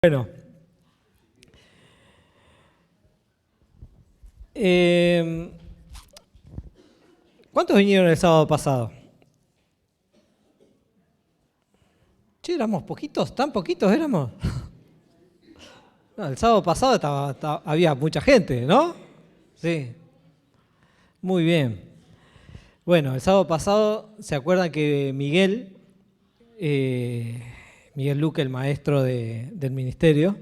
Bueno, ¿cuántos vinieron el sábado pasado? Che, éramos poquitos, tan poquitos éramos. No, el sábado pasado había mucha gente, ¿no? Sí, muy bien. Bueno, el sábado pasado, ¿se acuerdan que Miguel Luque, el maestro del ministerio,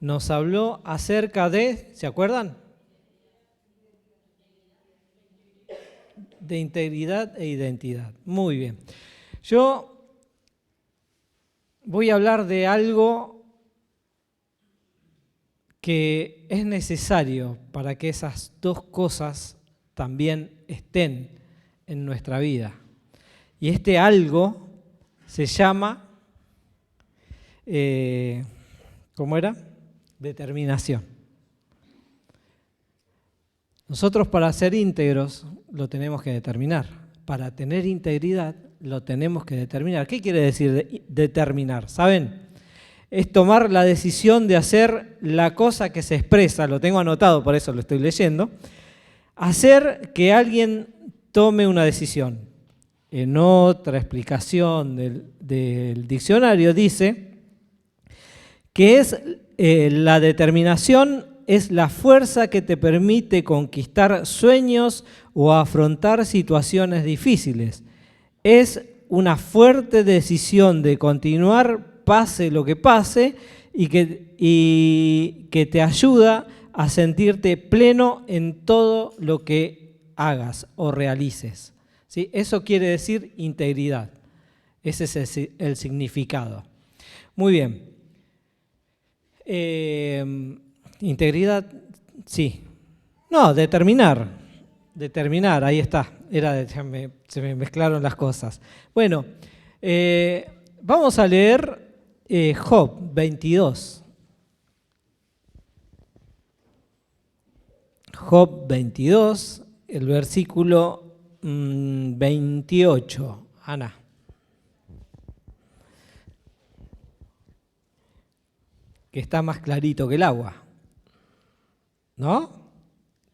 nos habló acerca de, ¿se acuerdan? De integridad e identidad. Muy bien. Yo voy a hablar de algo que es necesario para que esas dos cosas también estén en nuestra vida. Y este algo se llama, ¿cómo era? Determinación. Nosotros para ser íntegros lo tenemos que determinar. Para tener integridad lo tenemos que determinar. ¿Qué quiere decir determinar? ¿Saben? Es tomar la decisión de hacer la cosa que se expresa, lo tengo anotado, por eso lo estoy leyendo, hacer que alguien tome una decisión. En otra explicación del diccionario dice que es la determinación es la fuerza que te permite conquistar sueños o afrontar situaciones difíciles. Es una fuerte decisión de continuar, pase lo que pase, y que te ayuda a sentirte pleno en todo lo que hagas o realices. ¿Sí? Eso quiere decir integridad. Ese es el significado. Muy bien. Integridad, sí. No, determinar. Determinar, ahí está. Se me mezclaron las cosas. Bueno, vamos a leer Job 22. Job 22, el versículo 28. Ana. Que está más clarito que el agua. ¿No?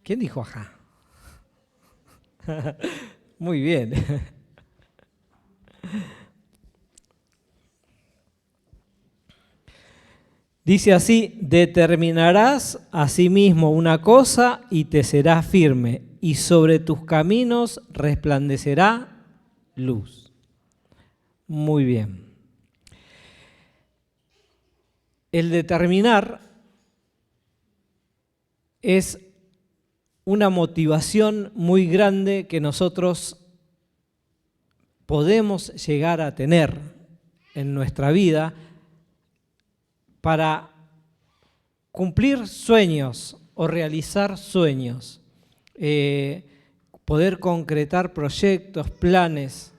¿Quién dijo ajá? Muy bien. Dice así: determinarás asimismo una cosa y te será firme, y sobre tus caminos resplandecerá luz. Muy bien. El determinar es una motivación muy grande que nosotros podemos llegar a tener en nuestra vida para cumplir sueños o realizar sueños, poder concretar proyectos, planes,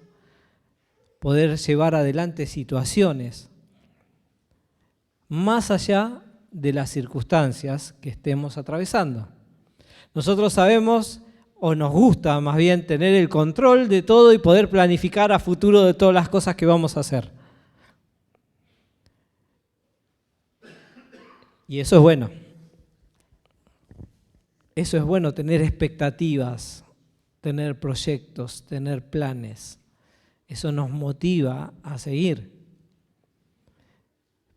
poder llevar adelante situaciones, más allá de las circunstancias que estemos atravesando. Nosotros sabemos, o nos gusta más bien, tener el control de todo y poder planificar a futuro de todas las cosas que vamos a hacer. Y eso es bueno. Eso es bueno, tener expectativas, tener proyectos, tener planes. Eso nos motiva a seguir.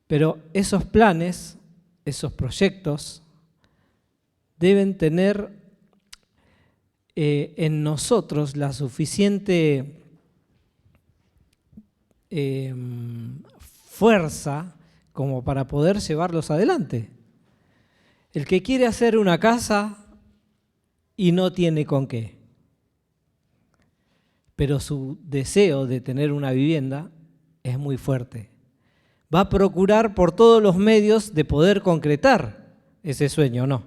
Pero esos planes, esos proyectos, deben tener en nosotros la suficiente fuerza como para poder llevarlos adelante. El que quiere hacer una casa y no tiene con qué, pero su deseo de tener una vivienda es muy fuerte. Va a procurar por todos los medios de poder concretar ese sueño, ¿no?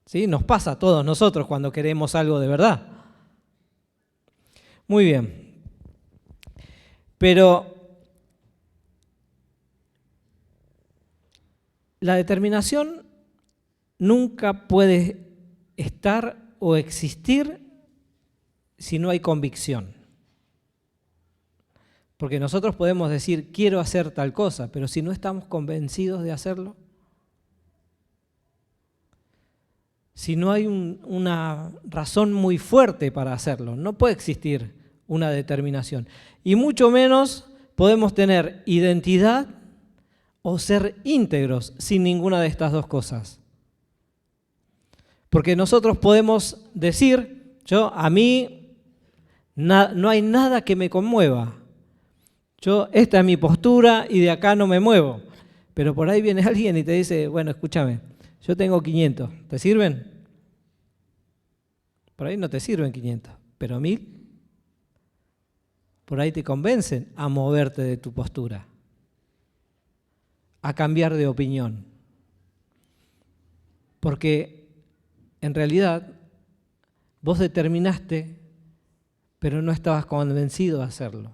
¿Sí? Nos pasa a todos nosotros cuando queremos algo de verdad. Muy bien. Pero la determinación nunca puede estar o existir si no hay convicción. Porque nosotros podemos decir, quiero hacer tal cosa, pero si no estamos convencidos de hacerlo, si no hay una razón muy fuerte para hacerlo, no puede existir una determinación. Y mucho menos podemos tener identidad o ser íntegros sin ninguna de estas dos cosas. Porque nosotros podemos decir, a mí no hay nada que me conmueva. Esta es mi postura y de acá no me muevo. Pero por ahí viene alguien y te dice, bueno, escúchame, yo tengo 500, ¿te sirven? Por ahí no te sirven 500, pero 1000, por ahí te convencen a moverte de tu postura, a cambiar de opinión. Porque en realidad vos determinaste, pero no estabas convencido de hacerlo.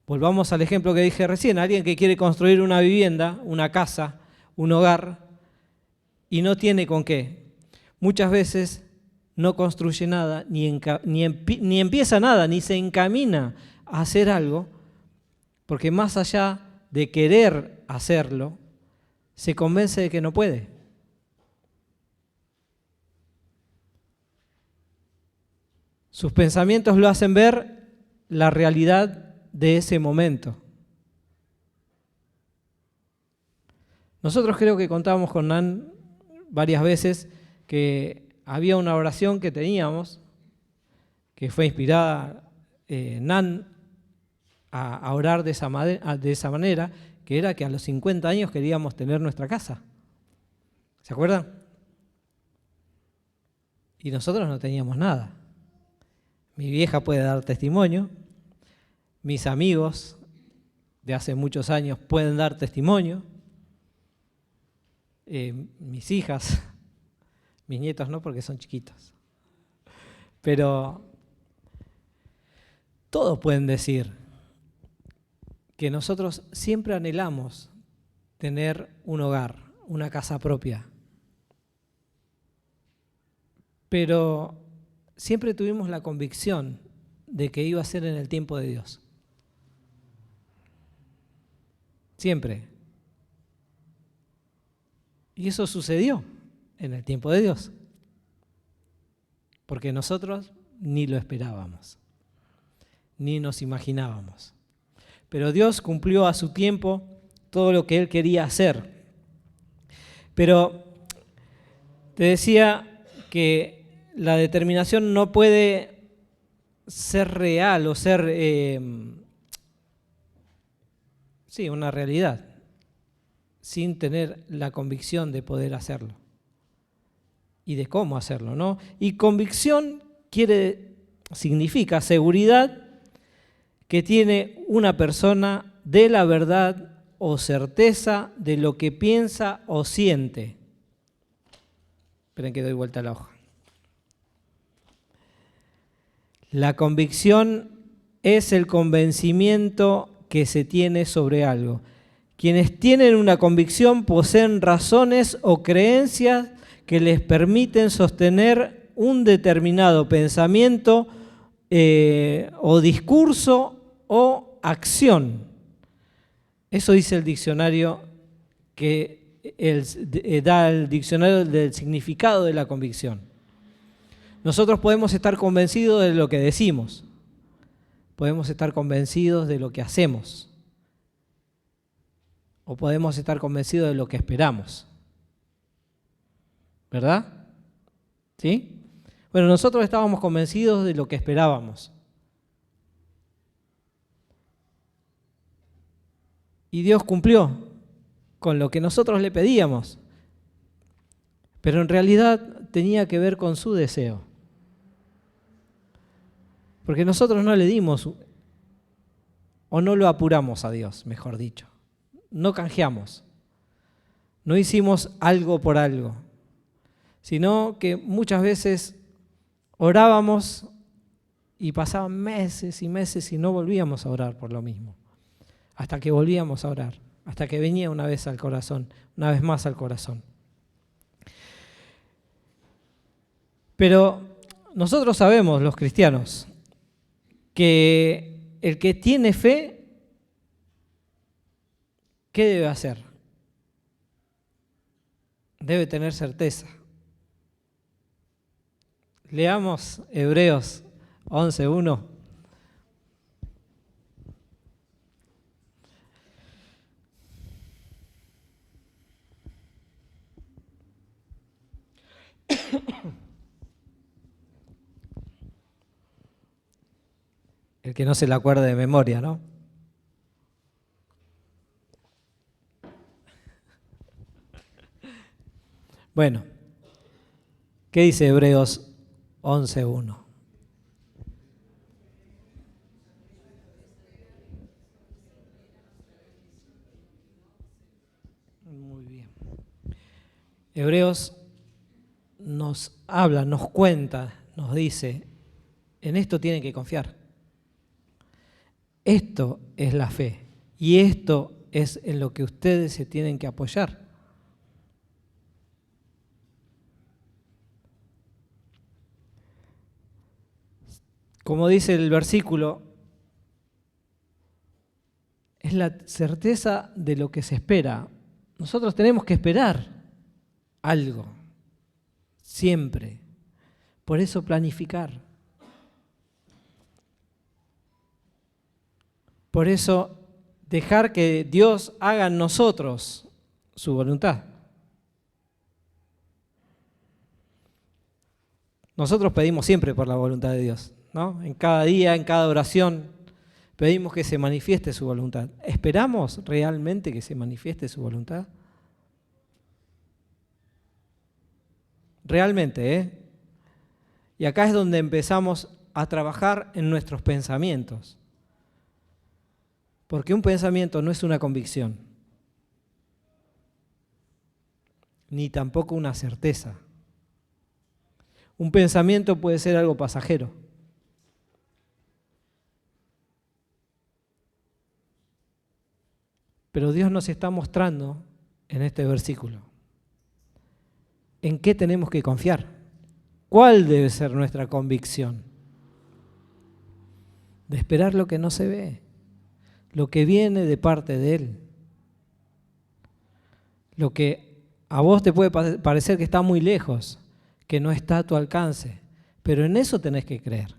Volvamos al ejemplo que dije recién, alguien que quiere construir una vivienda, una casa, un hogar, y no tiene con qué. Muchas veces no construye nada, ni empieza nada, ni se encamina a hacer algo, porque más allá de querer hacerlo, se convence de que no puede. Sus pensamientos lo hacen ver la realidad de ese momento. Nosotros creo que contábamos con Nan varias veces que había una oración que teníamos, que fue inspirada Nan a orar de esa manera, que era que a los 50 años queríamos tener nuestra casa. ¿Se acuerdan? Y nosotros no teníamos nada. Mi vieja puede dar testimonio, mis amigos de hace muchos años pueden dar testimonio, mis hijas, mis nietos no porque son chiquitos, pero todos pueden decir que nosotros siempre anhelamos tener un hogar, una casa propia, pero siempre tuvimos la convicción de que iba a ser en el tiempo de Dios. Siempre. Y eso sucedió en el tiempo de Dios, porque nosotros ni lo esperábamos, ni nos imaginábamos. Pero Dios cumplió a su tiempo todo lo que Él quería hacer. Pero te decía que la determinación no puede ser real o ser una realidad sin tener la convicción de poder hacerlo y de cómo hacerlo, ¿no? Y convicción significa seguridad que tiene una persona de la verdad o certeza de lo que piensa o siente. Esperen que doy vuelta a la hoja. La convicción es el convencimiento que se tiene sobre algo. Quienes tienen una convicción poseen razones o creencias que les permiten sostener un determinado pensamiento o discurso o acción. Eso dice el diccionario que da el diccionario del significado de la convicción. Nosotros podemos estar convencidos de lo que decimos, podemos estar convencidos de lo que hacemos, o podemos estar convencidos de lo que esperamos. ¿Verdad? ¿Sí? Bueno, nosotros estábamos convencidos de lo que esperábamos. Y Dios cumplió con lo que nosotros le pedíamos. Pero en realidad tenía que ver con su deseo. Porque nosotros no le dimos, o no lo apuramos a Dios, mejor dicho. No canjeamos. No hicimos algo por algo. Sino que muchas veces orábamos y pasaban meses y meses y no volvíamos a orar por lo mismo. Hasta que volvíamos a orar, hasta que venía una vez más al corazón. Pero nosotros sabemos, los cristianos, que el que tiene fe, ¿qué debe hacer? Debe tener certeza. Leamos Hebreos 11:1. El que no se la acuerde de memoria, ¿no? Bueno, ¿qué dice Hebreos 11:1? Muy bien. Hebreos nos habla, nos cuenta, nos dice, en esto tienen que confiar. Esto es la fe y esto es en lo que ustedes se tienen que apoyar. Como dice el versículo, es la certeza de lo que se espera. Nosotros tenemos que esperar algo, siempre. Por eso planificar. Por eso dejar que Dios haga en nosotros su voluntad. Nosotros pedimos siempre por la voluntad de Dios, ¿no? En cada día, en cada oración, pedimos que se manifieste su voluntad. ¿Esperamos realmente que se manifieste su voluntad? Realmente, ¿eh? Y acá es donde empezamos a trabajar en nuestros pensamientos. Porque un pensamiento no es una convicción, ni tampoco una certeza. Un pensamiento puede ser algo pasajero. Pero Dios nos está mostrando en este versículo en qué tenemos que confiar. ¿Cuál debe ser nuestra convicción? De esperar lo que no se ve, lo que viene de parte de Él. Lo que a vos te puede parecer que está muy lejos, que no está a tu alcance, pero en eso tenés que creer.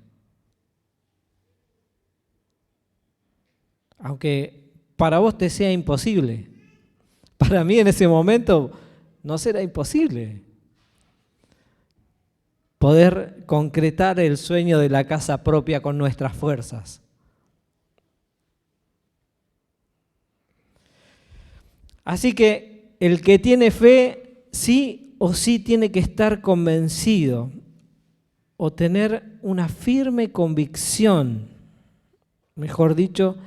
Aunque para vos te sea imposible, para mí en ese momento no será imposible poder concretar el sueño de la casa propia con nuestras fuerzas. Así que el que tiene fe sí o sí tiene que estar convencido o tener una firme convicción, mejor dicho,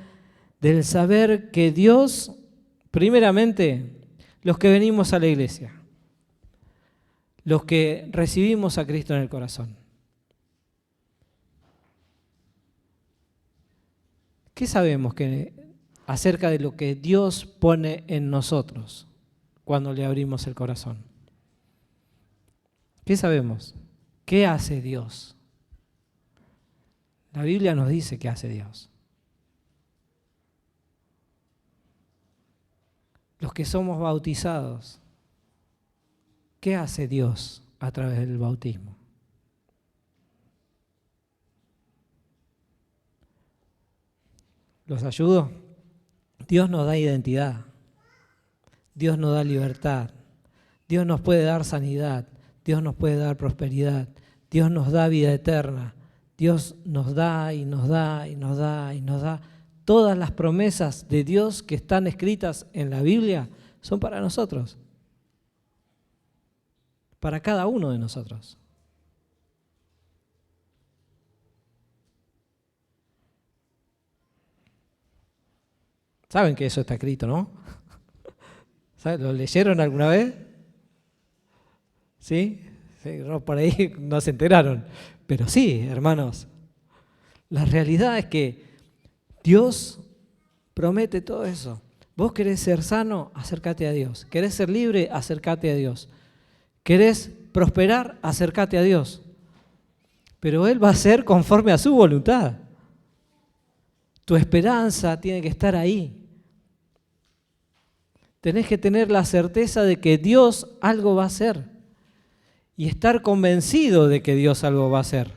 del saber que Dios, primeramente, los que venimos a la iglesia, los que recibimos a Cristo en el corazón, ¿qué sabemos acerca de lo que Dios pone en nosotros cuando le abrimos el corazón? ¿Qué sabemos? ¿Qué hace Dios? La Biblia nos dice qué hace Dios. Los que somos bautizados, ¿qué hace Dios a través del bautismo? ¿Los ayudo? Dios nos da identidad, Dios nos da libertad, Dios nos puede dar sanidad, Dios nos puede dar prosperidad, Dios nos da vida eterna, Dios nos da y nos da y nos da y nos da. Todas las promesas de Dios que están escritas en la Biblia son para nosotros, para cada uno de nosotros. Saben que eso está escrito, ¿no? ¿Saben? ¿Lo leyeron alguna vez? ¿Sí? Sí, no, por ahí no se enteraron. Pero sí, hermanos, la realidad es que Dios promete todo eso. Vos querés ser sano, acércate a Dios. Querés ser libre, acércate a Dios. Querés prosperar, acércate a Dios. Pero Él va a ser conforme a su voluntad. Tu esperanza tiene que estar ahí. Tenés que tener la certeza de que Dios algo va a hacer y estar convencido de que Dios algo va a hacer.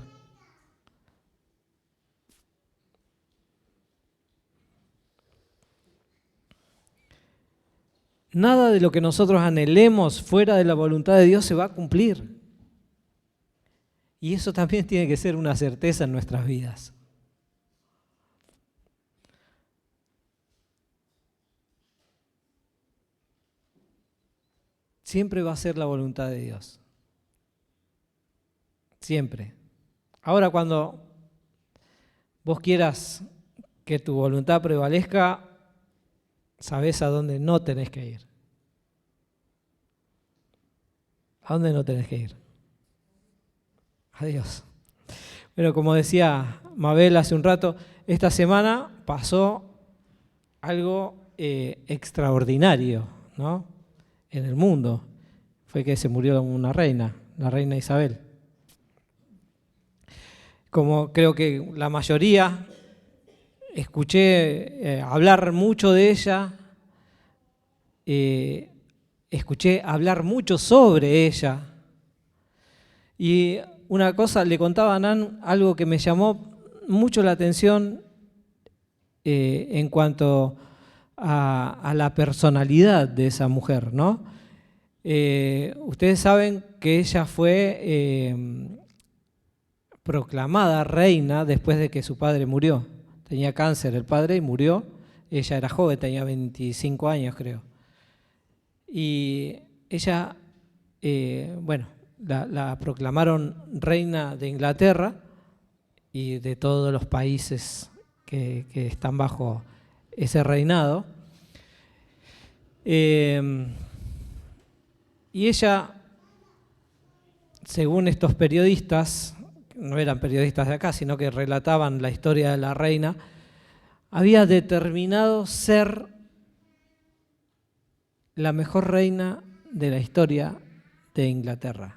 Nada de lo que nosotros anhelemos fuera de la voluntad de Dios se va a cumplir. Y eso también tiene que ser una certeza en nuestras vidas. Siempre va a ser la voluntad de Dios. Siempre. Ahora, cuando vos quieras que tu voluntad prevalezca, sabés a dónde no tenés que ir. ¿A dónde no tenés que ir? A Dios. Bueno, como decía Mabel hace un rato, esta semana pasó algo extraordinario, ¿no? En el mundo. Fue que se murió una reina, la reina Isabel. Como creo que la mayoría, escuché hablar mucho de ella, escuché hablar mucho sobre ella. Y una cosa, le contaba a Nan algo que me llamó mucho la atención en cuanto a la personalidad de esa mujer, ¿no? Ustedes saben que ella fue proclamada reina después de que su padre murió. Tenía cáncer el padre y murió. Ella era joven, tenía 25 años creo. Y ella, la proclamaron reina de Inglaterra y de todos los países que están bajo ese reinado. Y ella, según estos periodistas, no eran periodistas de acá, sino que relataban la historia de la reina, había determinado ser la mejor reina de la historia de Inglaterra.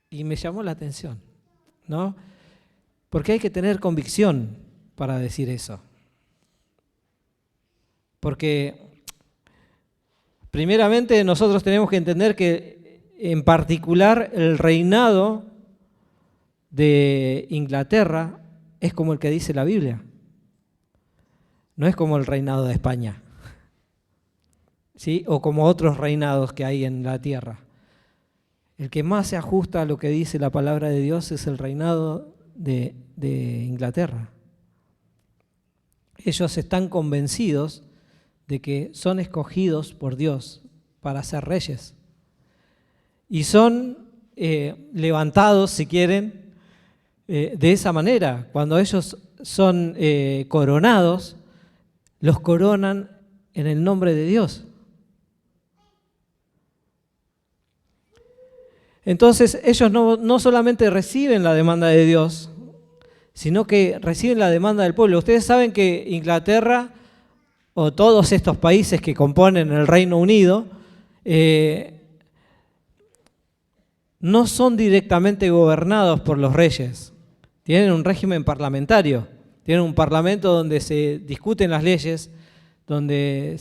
Y me llamó la atención, ¿no? Porque hay que tener convicción para decir eso. Porque primeramente nosotros tenemos que entender que en particular el reinado de Inglaterra es como el que dice la Biblia. No es como el reinado de España, ¿sí? O como otros reinados que hay en la tierra. El que más se ajusta a lo que dice la palabra de Dios es el reinado de Inglaterra. Ellos están convencidos de que son escogidos por Dios para ser reyes. Y son levantados, si quieren, de esa manera. Cuando ellos son coronados, los coronan en el nombre de Dios. Entonces ellos no solamente reciben la demanda de Dios, sino que reciben la demanda del pueblo. Ustedes saben que Inglaterra, o todos estos países que componen el Reino Unido, no son directamente gobernados por los reyes. Tienen un régimen parlamentario, tienen un parlamento donde se discuten las leyes, donde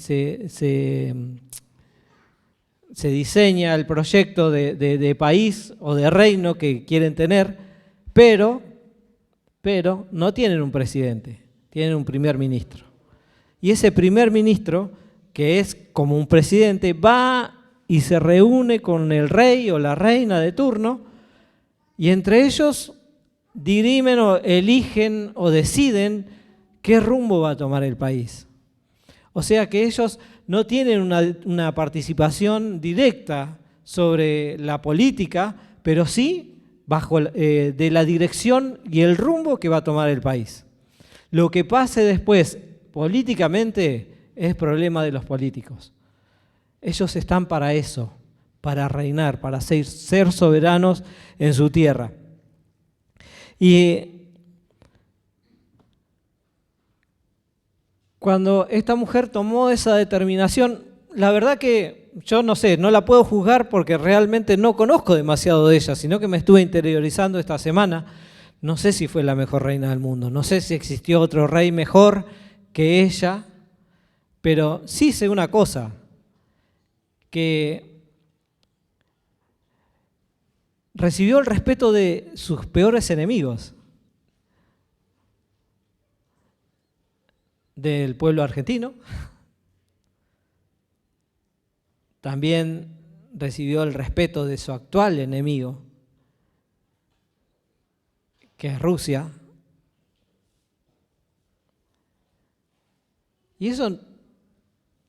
se diseña el proyecto de país o de reino que quieren tener, pero no tienen un presidente, tienen un primer ministro. Y ese primer ministro, que es como un presidente, va y se reúne con el rey o la reina de turno, y entre ellos dirimen o eligen o deciden qué rumbo va a tomar el país. O sea que ellos no tienen una participación directa sobre la política, pero sí bajo de la dirección y el rumbo que va a tomar el país. Lo que pase después políticamente es problema de los políticos. Ellos están para eso, para reinar, para ser soberanos en su tierra. Y cuando esta mujer tomó esa determinación, la verdad que yo no sé, no la puedo juzgar porque realmente no conozco demasiado de ella, sino que me estuve interiorizando esta semana. No sé si fue la mejor reina del mundo, no sé si existió otro rey mejor que ella, pero sí sé una cosa, que recibió el respeto de sus peores enemigos, del pueblo argentino. También recibió el respeto de su actual enemigo, que es Rusia. Y eso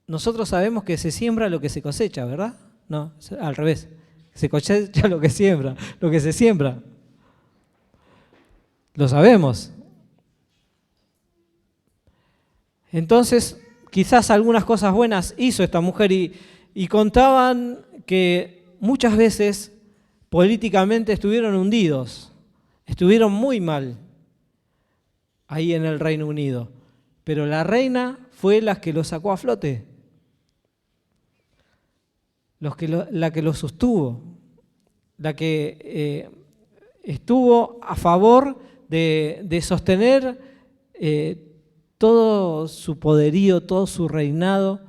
nosotros sabemos que se siembra lo que se cosecha, ¿verdad? No, al revés. Se cosecha lo que siembra, lo que se siembra. Lo sabemos. Entonces, quizás algunas cosas buenas hizo esta mujer y contaban que muchas veces políticamente estuvieron hundidos, estuvieron muy mal ahí en el Reino Unido, pero la reina fue la que los sacó a flote, la que los sostuvo, la que estuvo a favor de sostener todo su poderío, todo su reinado,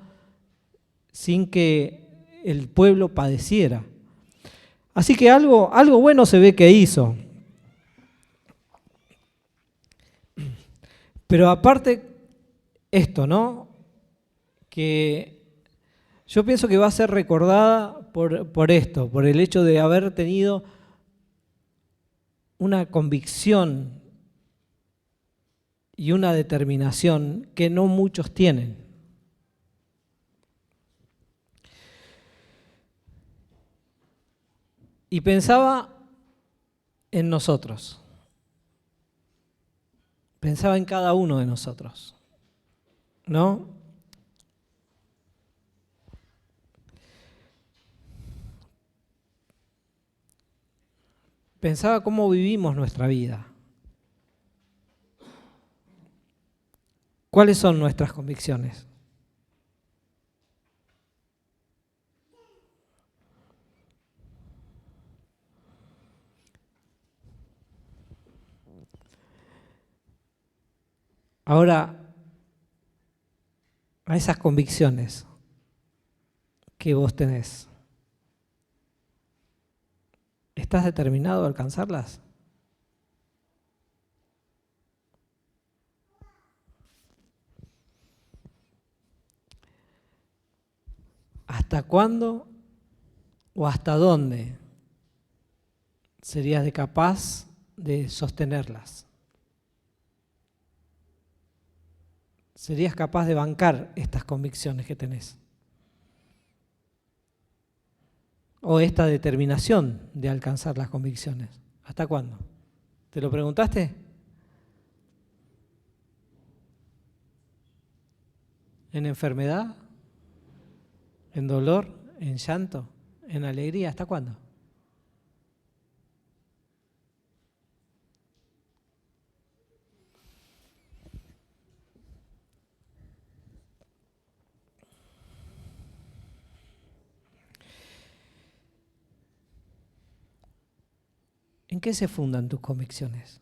sin que el pueblo padeciera. Así que algo bueno se ve que hizo. Pero aparte esto, ¿no? Que yo pienso que va a ser recordada por esto, por el hecho de haber tenido una convicción y una determinación que no muchos tienen. Y pensaba en nosotros. Pensaba en cada uno de nosotros, ¿no? Pensaba cómo vivimos nuestra vida. ¿Cuáles son nuestras convicciones? Ahora, a esas convicciones que vos tenés, ¿estás determinado a alcanzarlas? ¿Hasta cuándo o hasta dónde serías capaz de sostenerlas? ¿Serías capaz de bancar estas convicciones que tenés? ¿O esta determinación de alcanzar las convicciones? ¿Hasta cuándo? ¿Te lo preguntaste? ¿En enfermedad? ¿En dolor? ¿En llanto? ¿En alegría? ¿Hasta cuándo? ¿En qué se fundan tus convicciones?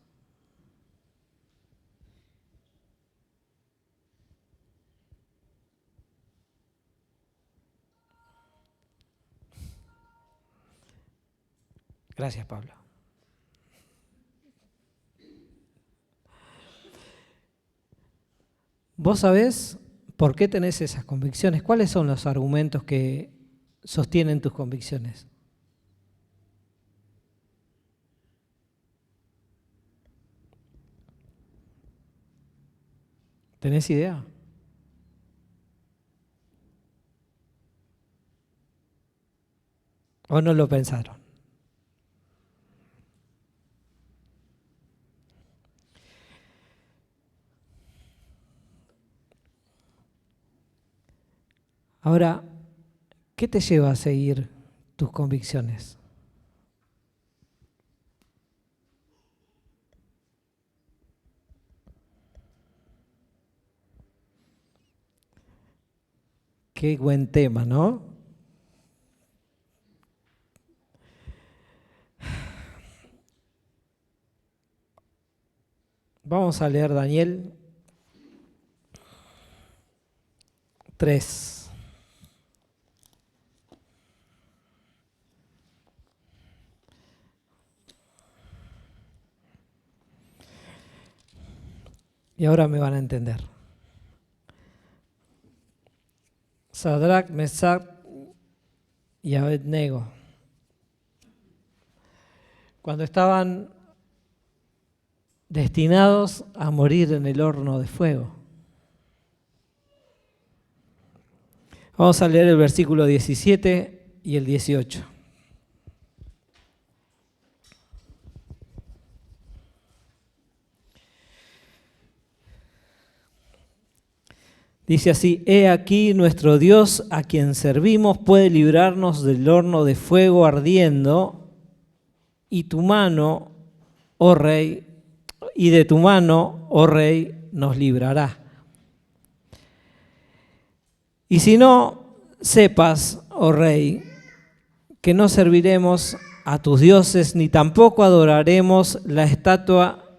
Gracias, Pablo. ¿Vos sabés por qué tenés esas convicciones? ¿Cuáles son los argumentos que sostienen tus convicciones? ¿Tenés idea? ¿O no lo pensaron? Ahora, ¿qué te lleva a seguir tus convicciones? Qué buen tema, ¿no? Vamos a leer Daniel 3. Y ahora me van a entender. Sadrach, Mesach y Abednego, cuando estaban destinados a morir en el horno de fuego. Vamos a leer el versículo 17 y el 18. Dice así: he aquí nuestro Dios a quien servimos puede librarnos del horno de fuego ardiendo, y tu mano, oh rey, y de tu mano, oh rey, nos librará. Y si no, sepas, oh rey, que no serviremos a tus dioses, ni tampoco adoraremos la estatua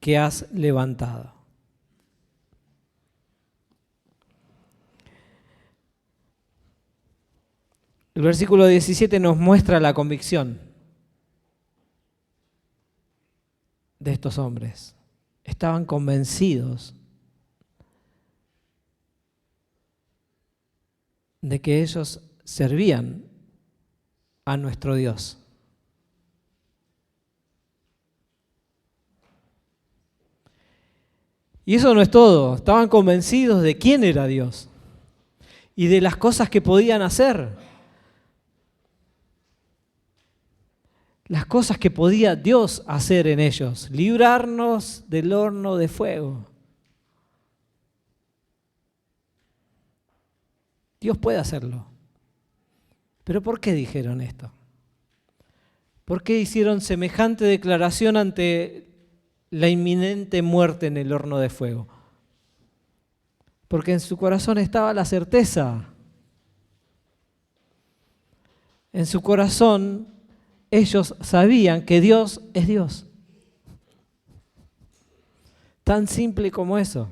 que has levantado. El versículo 17 nos muestra la convicción de estos hombres. Estaban convencidos de que ellos servían a nuestro Dios. Y eso no es todo. Estaban convencidos de quién era Dios y de las cosas que podían hacer. Las cosas que podía Dios hacer en ellos, librarnos del horno de fuego. Dios puede hacerlo. ¿Pero por qué dijeron esto? ¿Por qué hicieron semejante declaración ante la inminente muerte en el horno de fuego? Porque en su corazón estaba la certeza. En su corazón ellos sabían que Dios es Dios. Tan simple como eso.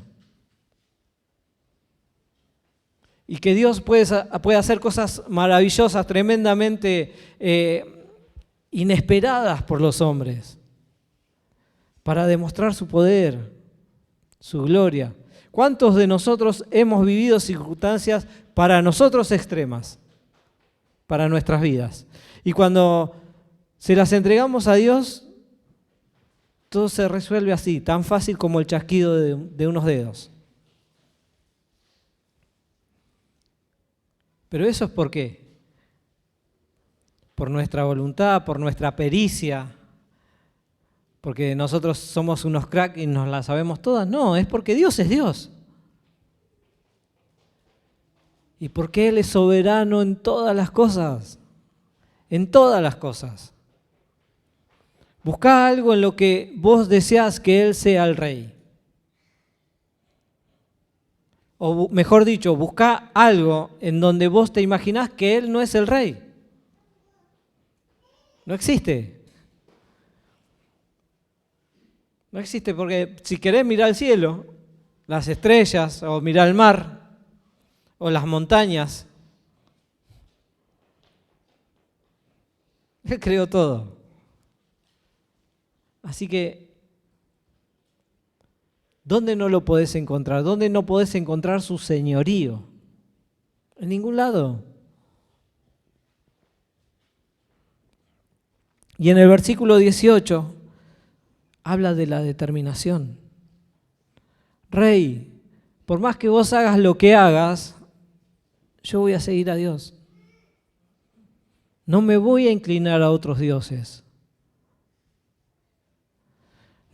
Y que Dios puede hacer cosas maravillosas, tremendamente inesperadas por los hombres, para demostrar su poder, su gloria. ¿Cuántos de nosotros hemos vivido circunstancias para nosotros extremas, para nuestras vidas? Y cuando se las entregamos a Dios, todo se resuelve así, tan fácil como el chasquido de unos dedos. Pero eso es ¿por qué? Por nuestra voluntad, por nuestra pericia, porque nosotros somos unos cracks y nos las sabemos todas. No, es porque Dios es Dios. Y porque Él es soberano en todas las cosas. En todas las cosas. Buscá algo en lo que vos deseás que Él sea el rey. O mejor dicho, buscá algo en donde vos te imaginás que Él no es el rey. No existe. No existe porque si querés mirar el cielo, las estrellas, o mirar el mar, o las montañas, Él creó todo. Así que, ¿dónde no lo podés encontrar? ¿Dónde no podés encontrar su señorío? En ningún lado. Y en el versículo 18 habla de la determinación. Rey, por más que vos hagas lo que hagas, yo voy a seguir a Dios. No me voy a inclinar a otros dioses.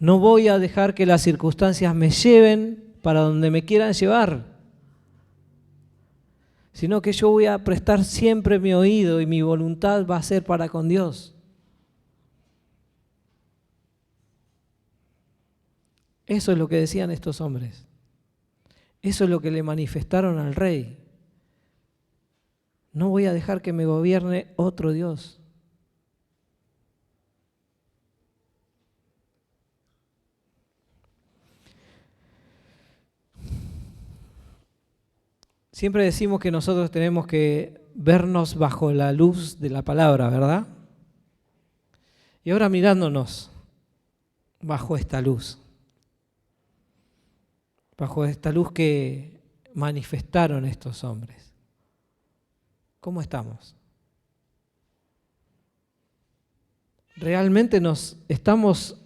No voy a dejar que las circunstancias me lleven para donde me quieran llevar, sino que yo voy a prestar siempre mi oído y mi voluntad va a ser para con Dios. Eso es lo que decían estos hombres. Eso es lo que le manifestaron al rey. No voy a dejar que me gobierne otro Dios. Siempre decimos que nosotros tenemos que vernos bajo la luz de la palabra, ¿verdad? Y ahora mirándonos bajo esta luz que manifestaron estos hombres. ¿Cómo estamos? ¿Realmente nos estamos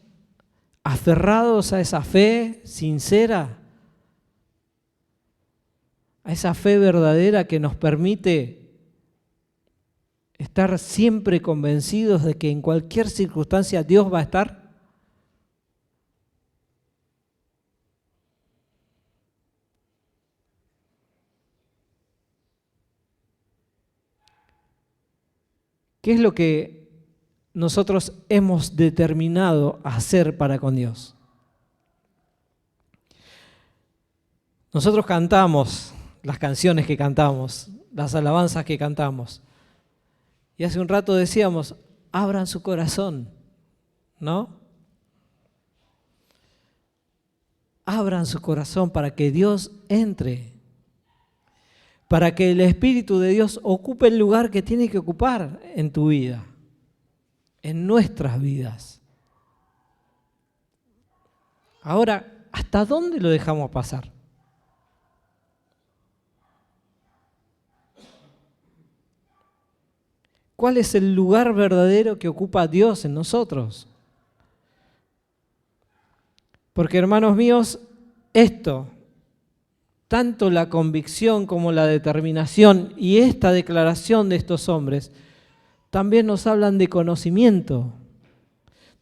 aferrados a esa fe sincera? A esa fe verdadera que nos permite estar siempre convencidos de que en cualquier circunstancia Dios va a estar. ¿Qué es lo que nosotros hemos determinado hacer para con Dios? Nosotros cantamos las canciones que cantamos, las alabanzas que cantamos. Y hace un rato decíamos, abran su corazón, ¿no? Abran su corazón para que Dios entre, para que el Espíritu de Dios ocupe el lugar que tiene que ocupar en tu vida, en nuestras vidas. Ahora, ¿hasta dónde lo dejamos pasar? ¿Cuál es el lugar verdadero que ocupa Dios en nosotros? Porque, hermanos míos, esto, tanto la convicción como la determinación y esta declaración de estos hombres, también nos hablan de conocimiento,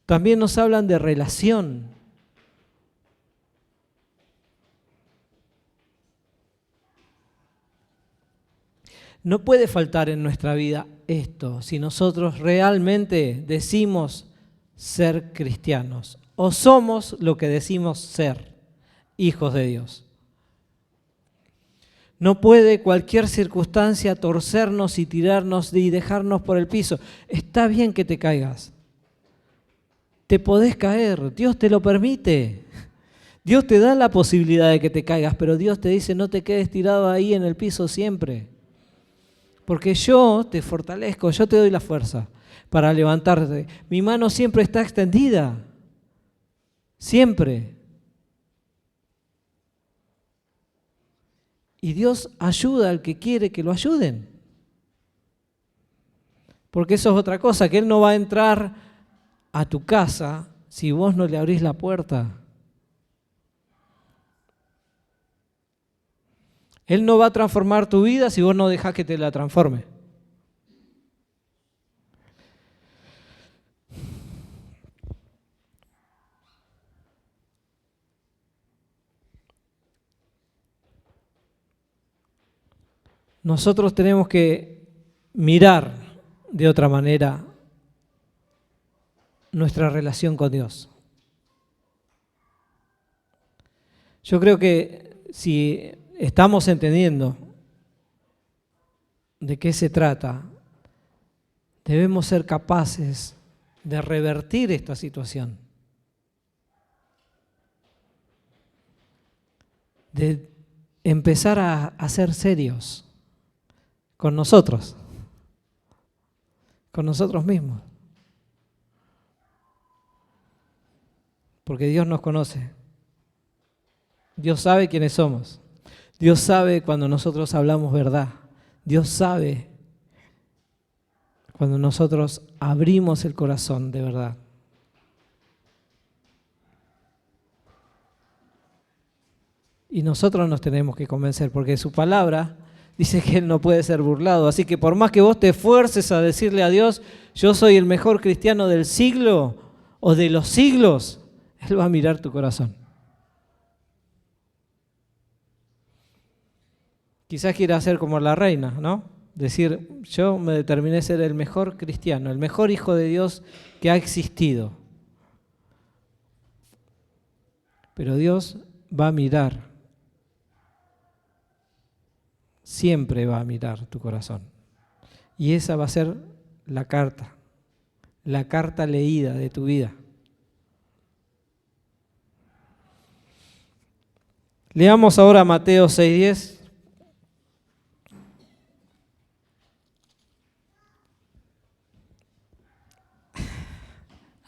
también nos hablan de relación. No puede faltar en nuestra vida esto si nosotros realmente decimos ser cristianos o somos lo que decimos ser, hijos de Dios. No puede cualquier circunstancia torcernos y tirarnos y dejarnos por el piso. Está bien que te caigas. Te podés caer, Dios te lo permite. Dios te da la posibilidad de que te caigas, pero Dios te dice no te quedes tirado ahí en el piso siempre. Porque yo te fortalezco, yo te doy la fuerza para levantarte. Mi mano siempre está extendida, siempre. Y Dios ayuda al que quiere que lo ayuden. Porque eso es otra cosa, que Él no va a entrar a tu casa si vos no le abrís la puerta. Él no va a transformar tu vida si vos no dejás que te la transforme. Nosotros tenemos que mirar de otra manera nuestra relación con Dios. Yo creo que si estamos entendiendo de qué se trata, debemos ser capaces de revertir esta situación, de empezar a ser serios con nosotros mismos, porque Dios nos conoce, Dios sabe quiénes somos, Dios sabe cuando nosotros hablamos verdad, Dios sabe cuando nosotros abrimos el corazón de verdad. Y nosotros nos tenemos que convencer, porque su palabra dice que Él no puede ser burlado. Así que por más que vos te esfuerces a decirle a Dios, yo soy el mejor cristiano del siglo o de los siglos, Él va a mirar tu corazón. Quizás quiera ser como la reina, ¿no? Decir, yo me determiné ser el mejor cristiano, el mejor hijo de Dios que ha existido. Pero Dios va a mirar, siempre va a mirar tu corazón. Y esa va a ser la carta leída de tu vida. Leamos ahora Mateo 6:10.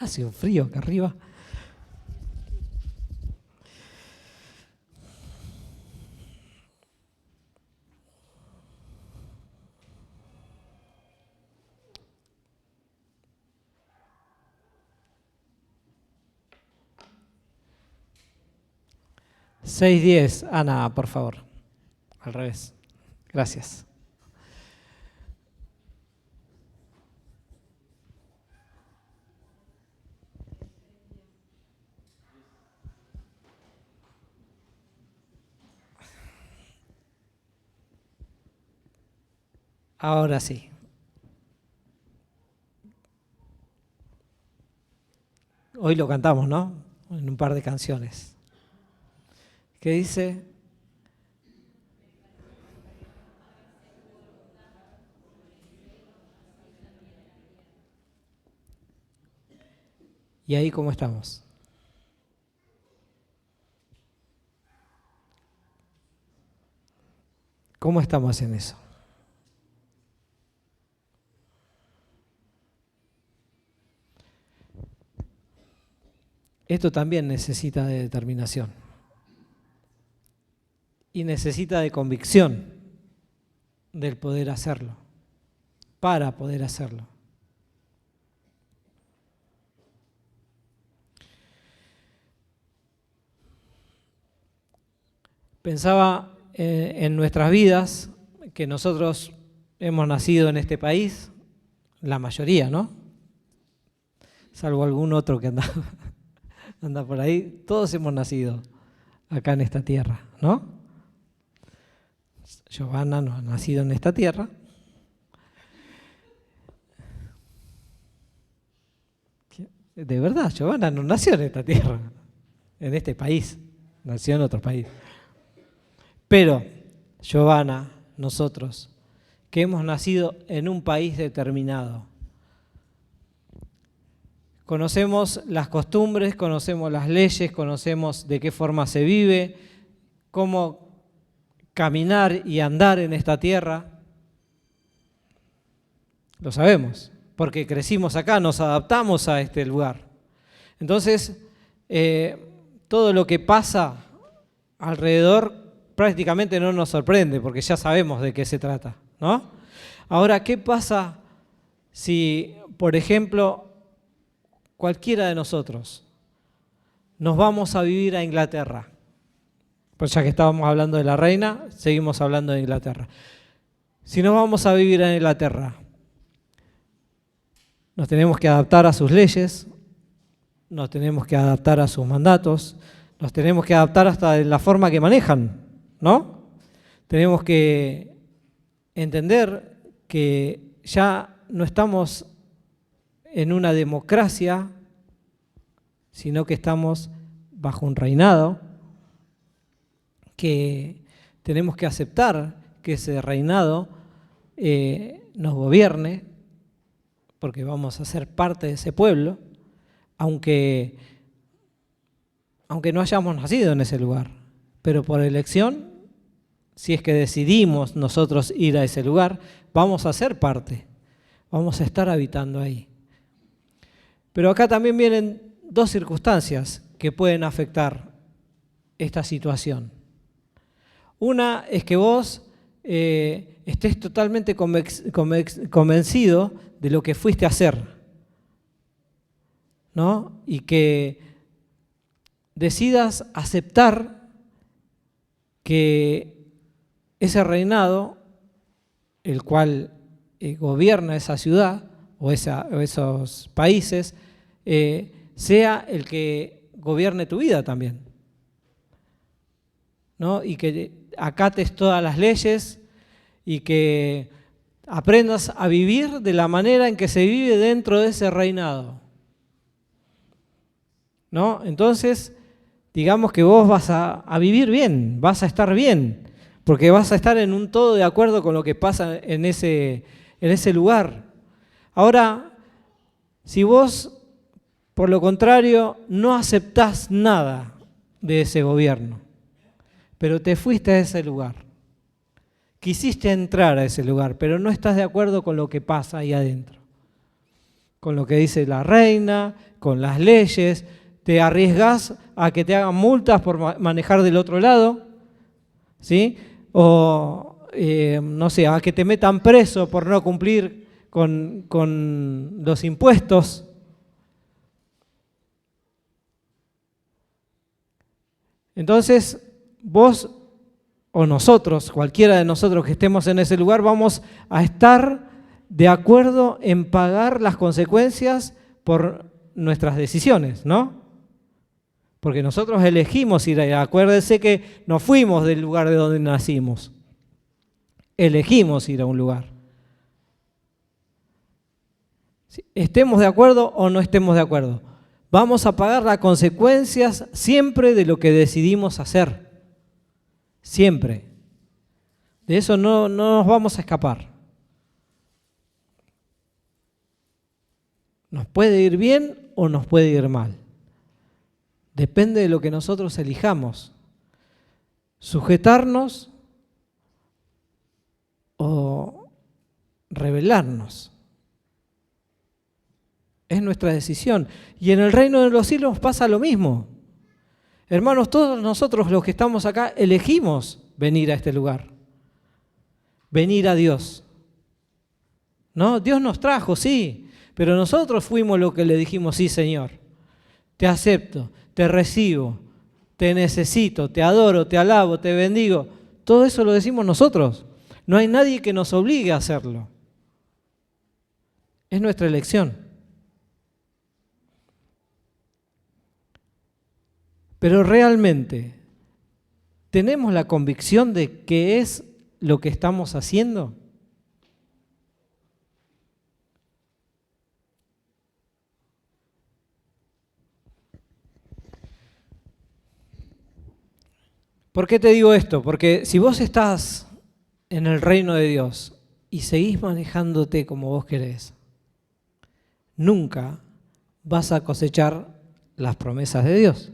Hace un frío acá arriba. Seis diez, Ana, por favor. Al revés. Gracias. Ahora sí. Hoy lo cantamos, ¿no? En un par de canciones. ¿Qué dice? ¿Y ahí cómo estamos? ¿Cómo estamos en eso? Esto también necesita de determinación y necesita de convicción del poder hacerlo, para poder hacerlo. Pensaba en nuestras vidas, que nosotros hemos nacido en este país, la mayoría, ¿no? Salvo algún otro que anda por ahí, todos hemos nacido acá en esta tierra, ¿no? Giovanna no ha nacido en esta tierra. De verdad, Giovanna no nació en esta tierra, en este país, nació en otro país. Pero Giovanna, nosotros, que hemos nacido en un país determinado, conocemos las costumbres, conocemos las leyes, conocemos de qué forma se vive, cómo caminar y andar en esta tierra. Lo sabemos, porque crecimos acá, nos adaptamos a este lugar. Entonces, todo lo que pasa alrededor prácticamente no nos sorprende, porque ya sabemos de qué se trata, ¿no? Ahora, ¿qué pasa si, por ejemplo, cualquiera de nosotros nos vamos a vivir a Inglaterra? Pues ya que estábamos hablando de la reina, seguimos hablando de Inglaterra. Si nos vamos a vivir a Inglaterra, nos tenemos que adaptar a sus leyes, nos tenemos que adaptar a sus mandatos, nos tenemos que adaptar hasta de la forma que manejan, ¿no? Tenemos que entender que ya no estamos en una democracia, sino que estamos bajo un reinado, que tenemos que aceptar que ese reinado nos gobierne, porque vamos a ser parte de ese pueblo, aunque no hayamos nacido en ese lugar, pero por elección, si es que decidimos nosotros ir a ese lugar, vamos a ser parte, vamos a estar habitando ahí. Pero acá también vienen dos circunstancias que pueden afectar esta situación. Una es que vos estés totalmente convencido de lo que fuiste a hacer, ¿no? Y que decidas aceptar que ese reinado, el cual gobierna esa ciudad o esos países, sea el que gobierne tu vida también, ¿no? Y que acates todas las leyes y que aprendas a vivir de la manera en que se vive dentro de ese reinado, ¿no? Entonces, digamos que vos vas a vivir bien, vas a estar bien, porque vas a estar en un todo de acuerdo con lo que pasa en ese lugar. Ahora, si vos, por lo contrario, no aceptás nada de ese gobierno, pero te fuiste a ese lugar, quisiste entrar a ese lugar, pero no estás de acuerdo con lo que pasa ahí adentro, con lo que dice la reina, con las leyes, te arriesgas a que te hagan multas por manejar del otro lado, ¿sí? O, no sé, a que te metan preso por no cumplir con los impuestos. Entonces, vos o nosotros, cualquiera de nosotros que estemos en ese lugar, vamos a estar de acuerdo en pagar las consecuencias por nuestras decisiones, ¿no? Porque nosotros elegimos ir allá. Acuérdense que no fuimos del lugar de donde nacimos. Elegimos ir a un lugar. Estemos de acuerdo o no estemos de acuerdo, vamos a pagar las consecuencias siempre de lo que decidimos hacer. Siempre. De eso no nos vamos a escapar. Nos puede ir bien o nos puede ir mal. Depende de lo que nosotros elijamos. Sujetarnos o rebelarnos. Es nuestra decisión. Y en el reino de los cielos pasa lo mismo. Hermanos, todos nosotros los que estamos acá elegimos venir a este lugar. Venir a Dios. ¿No? Dios nos trajo, sí, pero nosotros fuimos los que le dijimos, sí, Señor, te acepto, te recibo, te necesito, te adoro, te alabo, te bendigo. Todo eso lo decimos nosotros. No hay nadie que nos obligue a hacerlo. Es nuestra elección. Pero realmente, ¿tenemos la convicción de qué es lo que estamos haciendo? ¿Por qué te digo esto? Porque si vos estás en el reino de Dios y seguís manejándote como vos querés, nunca vas a cosechar las promesas de Dios.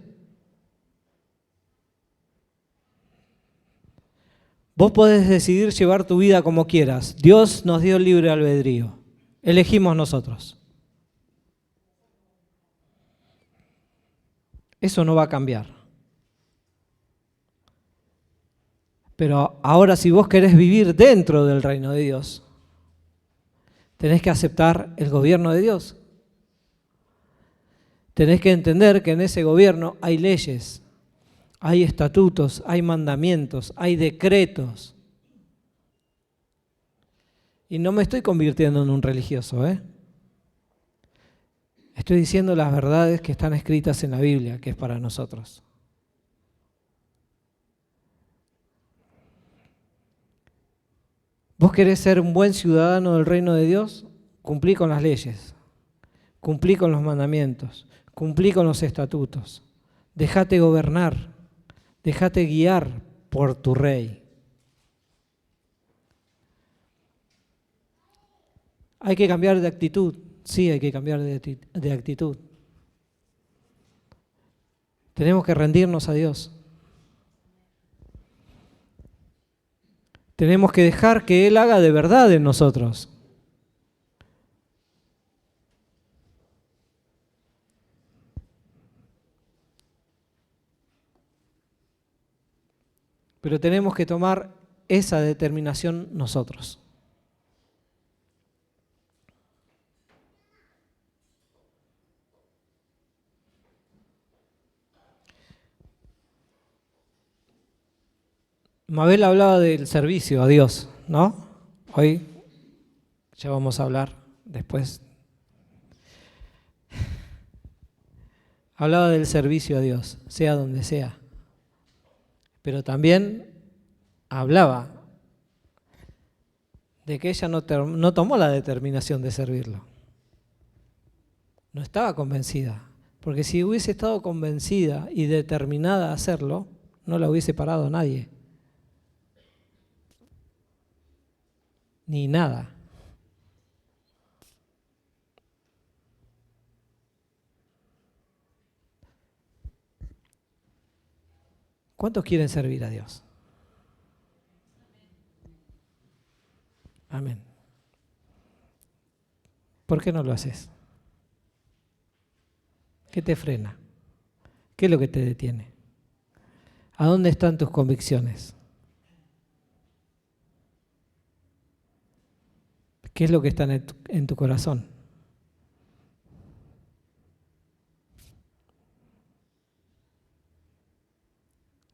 Vos podés decidir llevar tu vida como quieras. Dios nos dio libre albedrío. Elegimos nosotros. Eso no va a cambiar. Pero ahora si vos querés vivir dentro del reino de Dios, tenés que aceptar el gobierno de Dios. Tenés que entender que en ese gobierno hay leyes, hay estatutos, hay mandamientos, hay decretos. Y no me estoy convirtiendo en un religioso, ¿eh? Estoy diciendo las verdades que están escritas en la Biblia, que es para nosotros. ¿Vos querés ser un buen ciudadano del reino de Dios? Cumplí con las leyes, cumplí con los mandamientos, cumplí con los estatutos. Déjate gobernar, déjate guiar por tu rey. ¿Hay que cambiar de actitud? Sí, hay que cambiar de actitud. Tenemos que rendirnos a Dios. Tenemos que dejar que Él haga de verdad en nosotros. Pero tenemos que tomar esa determinación nosotros. Mabel hablaba del servicio a Dios, ¿no? Hoy ya vamos a hablar después. Hablaba del servicio a Dios, sea donde sea. Pero también hablaba de que ella no tomó la determinación de servirlo. No estaba convencida, porque si hubiese estado convencida y determinada a hacerlo, no la hubiese parado nadie. Ni nada. ¿Cuántos quieren servir a Dios? Amén. ¿Por qué no lo haces? ¿Qué te frena? ¿Qué es lo que te detiene? ¿A dónde están tus convicciones? ¿Qué es lo que está en tu corazón?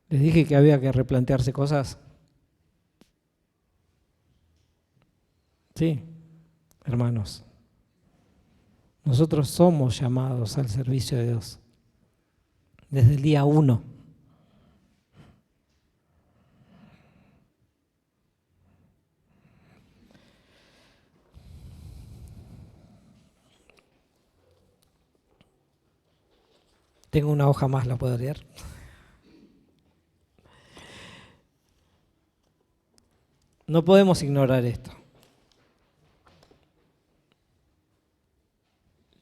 Les dije que había que replantearse cosas. Sí, hermanos. Nosotros somos llamados al servicio de Dios desde el día 1. Tengo una hoja más, ¿la puedo leer? No podemos ignorar esto.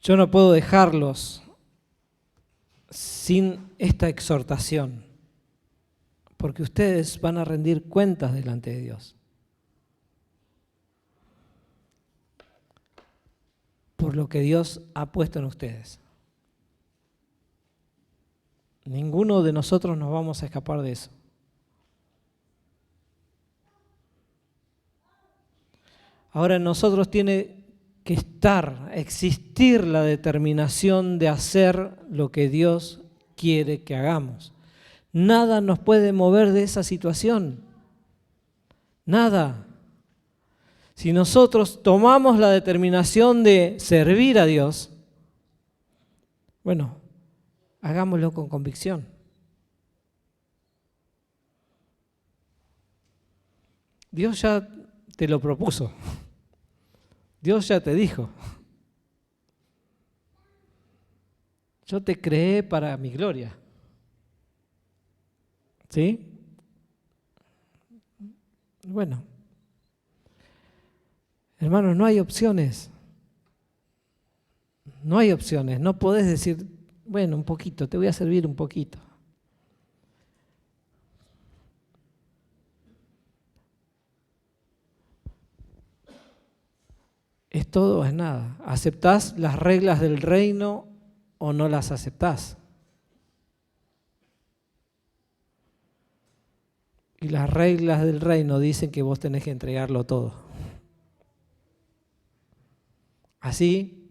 Yo no puedo dejarlos sin esta exhortación, porque ustedes van a rendir cuentas delante de Dios por lo que Dios ha puesto en ustedes. Ninguno de nosotros nos vamos a escapar de eso. Ahora en nosotros tiene que existir la determinación de hacer lo que Dios quiere que hagamos. Nada nos puede mover de esa situación. Nada. Si nosotros tomamos la determinación de servir a Dios, bueno, hagámoslo con convicción. Dios ya te lo propuso. Dios ya te dijo. Yo te creé para mi gloria. ¿Sí? Bueno. Hermanos, no hay opciones. No hay opciones. No podés decir, bueno, un poquito, te voy a servir un poquito. Es todo o es nada. ¿Aceptás las reglas del reino o no las aceptás? Y las reglas del reino dicen que vos tenés que entregarlo todo. Así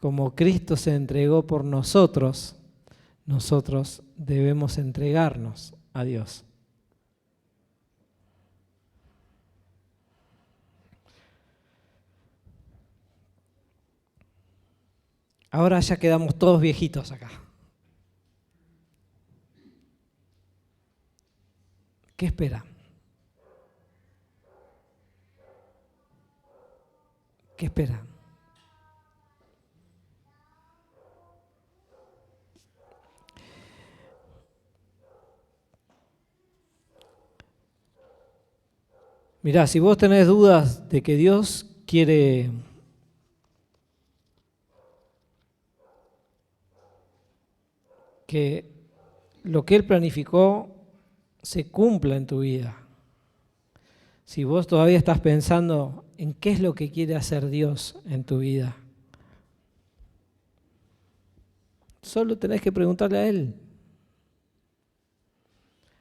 como Cristo se entregó por nosotros, nosotros debemos entregarnos a Dios. Ahora ya quedamos todos viejitos acá. ¿Qué esperan? ¿Qué esperan? Mirá, si vos tenés dudas de que Dios quiere que lo que Él planificó se cumpla en tu vida, si vos todavía estás pensando en qué es lo que quiere hacer Dios en tu vida, solo tenés que preguntarle a Él.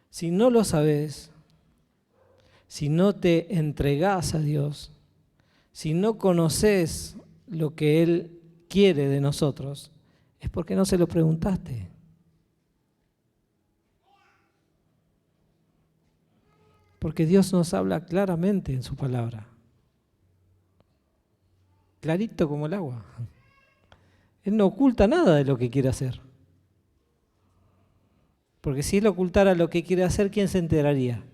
Si no lo sabés, si no te entregás a Dios, si no conoces lo que Él quiere de nosotros, es porque no se lo preguntaste. Porque Dios nos habla claramente en su palabra. Clarito como el agua. Él no oculta nada de lo que quiere hacer. Porque si Él ocultara lo que quiere hacer, ¿quién se enteraría?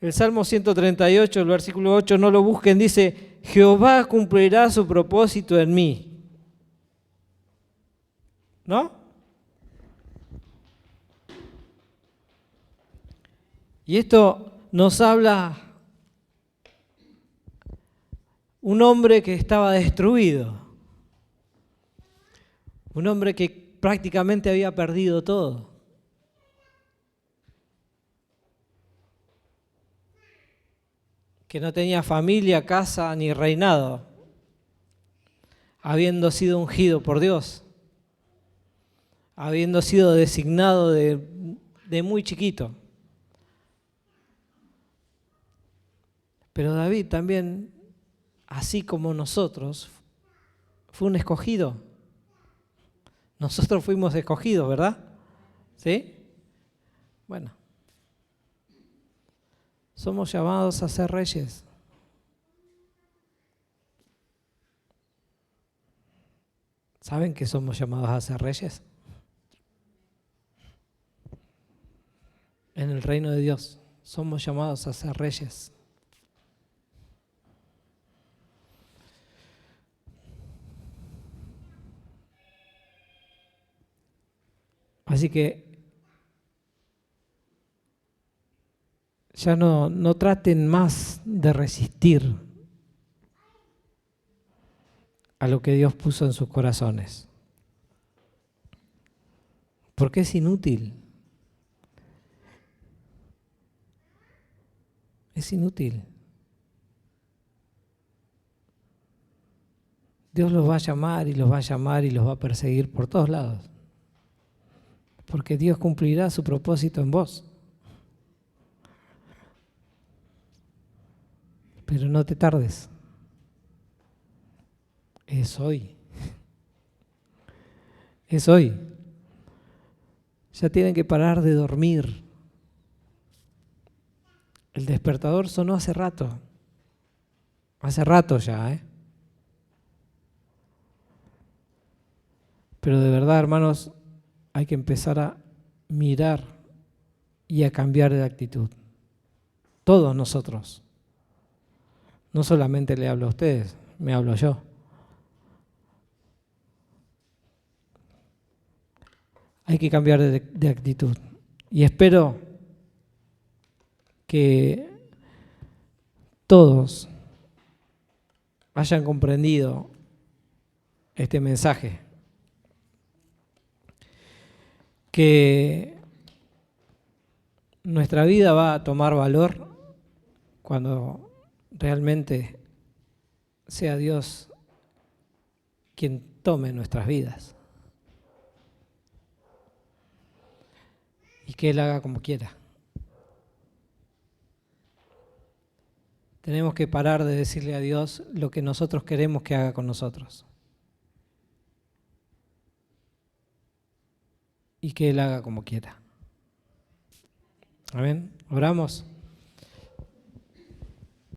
El Salmo 138, el versículo 8, no lo busquen, dice, Jehová cumplirá su propósito en mí. ¿No? Y esto nos habla un hombre que estaba destruido, un hombre que prácticamente había perdido todo. Que no tenía familia, casa ni reinado. habiendo sido ungido por Dios, habiendo sido designado de muy chiquito. Pero David también, así como nosotros, fue un escogido. Nosotros fuimos escogidos, ¿verdad? ¿Sí? Bueno, somos llamados a ser reyes. ¿Saben que somos llamados a ser reyes? En el reino de Dios somos llamados a ser reyes. Así que ya no traten más de resistir a lo que Dios puso en sus corazones, porque es inútil. Es inútil. Dios los va a llamar y los va a llamar y los va a perseguir por todos lados, porque Dios cumplirá su propósito en vos. Pero no te tardes. Es hoy. Es hoy. Ya tienen que parar de dormir. El despertador sonó hace rato. Hace rato ya, ¿eh? Pero de verdad, hermanos, hay que empezar a mirar y a cambiar de actitud. Todos nosotros. No solamente le hablo a ustedes, me hablo yo. Hay que cambiar de actitud. Y espero que todos hayan comprendido este mensaje. Que nuestra vida va a tomar valor cuando realmente sea Dios quien tome nuestras vidas. Y que Él haga como quiera. Tenemos que parar de decirle a Dios lo que nosotros queremos que haga con nosotros. Y que Él haga como quiera. Amén. Oramos.